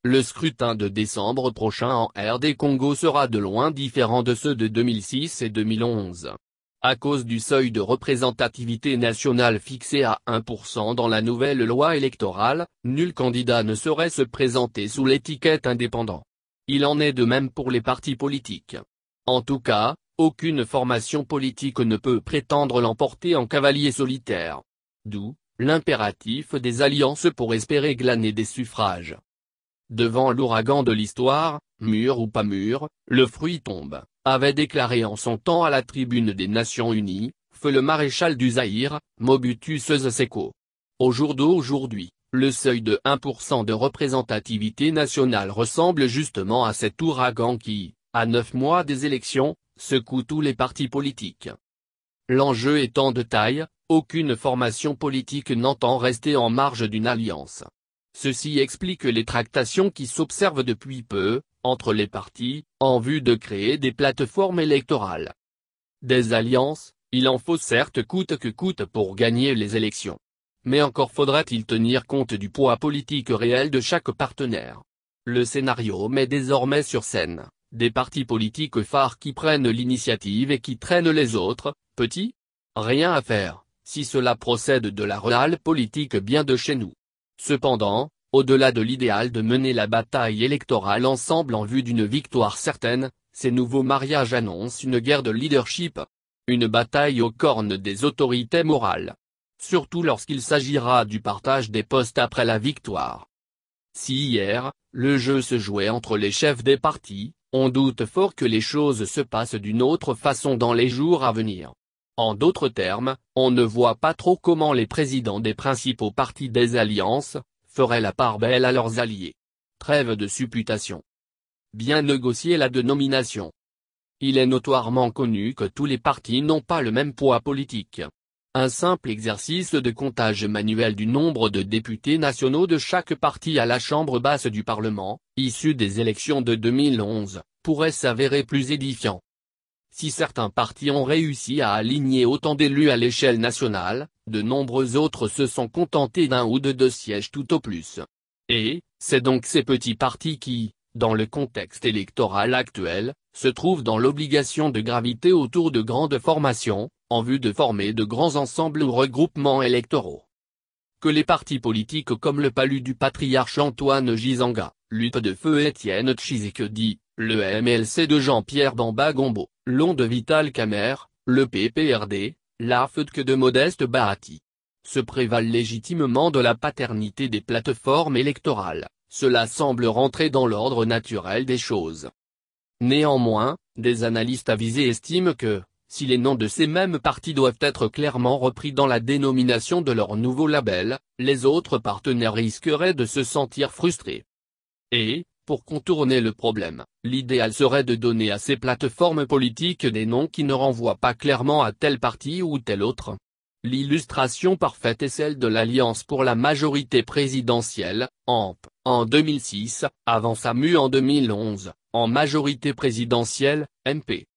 Le scrutin de décembre prochain en RD Congo sera de loin différent de ceux de 2006 et 2011. À cause du seuil de représentativité nationale fixé à 1% dans la nouvelle loi électorale, nul candidat ne saurait se présenter sous l'étiquette indépendant. Il en est de même pour les partis politiques. En tout cas, aucune formation politique ne peut prétendre l'emporter en cavalier solitaire. D'où l'impératif des alliances pour espérer glaner des suffrages. Devant l'ouragan de l'histoire, mûr ou pas mûr, le fruit tombe, avait déclaré en son temps à la tribune des Nations Unies, feu le maréchal du Zaïre, Mobutu Sese Seko. Au jour d'aujourd'hui, le seuil de 1% de représentativité nationale ressemble justement à cet ouragan qui, à 9 mois des élections, secoue tous les partis politiques. L'enjeu étant de taille, aucune formation politique n'entend rester en marge d'une alliance. Ceci explique les tractations qui s'observent depuis peu, entre les partis, en vue de créer des plateformes électorales. Des alliances, il en faut certes coûte que coûte pour gagner les élections. Mais encore faudrait-il tenir compte du poids politique réel de chaque partenaire. Le scénario met désormais sur scène des partis politiques phares qui prennent l'initiative et qui traînent les autres, petits. Rien à faire, si cela procède de la réelle politique bien de chez nous. Cependant, au-delà de l'idéal de mener la bataille électorale ensemble en vue d'une victoire certaine, ces nouveaux mariages annoncent une guerre de leadership. Une bataille aux cornes des autorités morales. Surtout lorsqu'il s'agira du partage des postes après la victoire. Si hier, le jeu se jouait entre les chefs des partis, on doute fort que les choses se passent d'une autre façon dans les jours à venir. En d'autres termes, on ne voit pas trop comment les présidents des principaux partis des alliances feraient la part belle à leurs alliés. Trêve de supputation. Bien négocier la dénomination. Il est notoirement connu que tous les partis n'ont pas le même poids politique. Un simple exercice de comptage manuel du nombre de députés nationaux de chaque parti à la chambre basse du Parlement, issu des élections de 2011, pourrait s'avérer plus édifiant. Si certains partis ont réussi à aligner autant d'élus à l'échelle nationale, de nombreux autres se sont contentés d'un ou de 2 sièges tout au plus. Et, c'est donc ces petits partis qui, dans le contexte électoral actuel, se trouvent dans l'obligation de graviter autour de grandes formations, en vue de former de grands ensembles ou regroupements électoraux. Que les partis politiques comme le PALU du patriarche Antoine Gizanga, Lutte de feu Étienne Tshisekedi, le MLC de Jean-Pierre Bamba Gombo, l'ON de Vital Kamerhe, le PPRD, l'AFDC de Modeste Bahati, se prévalent légitimement de la paternité des plateformes électorales, cela semble rentrer dans l'ordre naturel des choses. Néanmoins, des analystes avisés estiment que, si les noms de ces mêmes partis doivent être clairement repris dans la dénomination de leur nouveau label, les autres partenaires risqueraient de se sentir frustrés. Et, pour contourner le problème, l'idéal serait de donner à ces plateformes politiques des noms qui ne renvoient pas clairement à tel parti ou tel autre. L'illustration parfaite est celle de l'Alliance pour la majorité présidentielle, AMP, en 2006, avant sa mue en 2011, en majorité présidentielle, MP.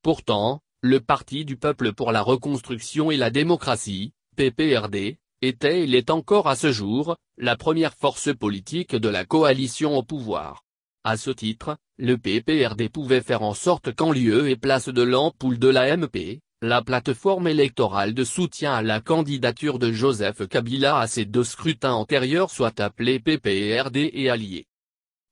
Pourtant, le Parti du peuple pour la reconstruction et la démocratie, PPRD, était et l'est encore à ce jour, la première force politique de la coalition au pouvoir. À ce titre, le PPRD pouvait faire en sorte qu'en lieu et place de l'ampoule de la MP, la plateforme électorale de soutien à la candidature de Joseph Kabila à ces 2 scrutins antérieurs soit appelée PPRD et alliés.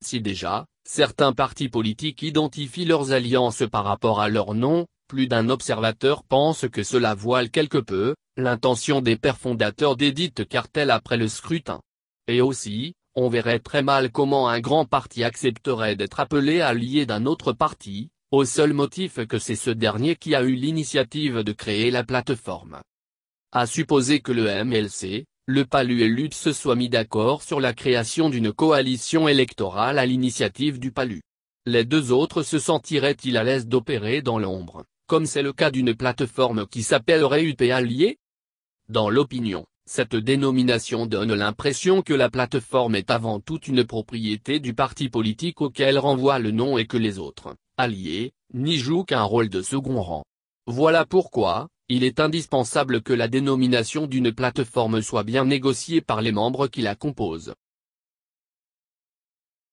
Si déjà, certains partis politiques identifient leurs alliances par rapport à leur nom, plus d'un observateur pense que cela voile quelque peu l'intention des pères fondateurs desdites cartels après le scrutin. Et aussi, on verrait très mal comment un grand parti accepterait d'être appelé allié d'un autre parti, au seul motif que c'est ce dernier qui a eu l'initiative de créer la plateforme. À supposer que le MLC, le PALU et l'UD se soient mis d'accord sur la création d'une coalition électorale à l'initiative du PALU. Les 2 autres se sentiraient-ils à l'aise d'opérer dans l'ombre, comme c'est le cas d'une plateforme qui s'appellerait UP Alliés? Dans l'opinion, cette dénomination donne l'impression que la plateforme est avant tout une propriété du parti politique auquel renvoie le nom et que les autres, alliés, n'y jouent qu'un rôle de second rang. Voilà pourquoi, il est indispensable que la dénomination d'une plateforme soit bien négociée par les membres qui la composent.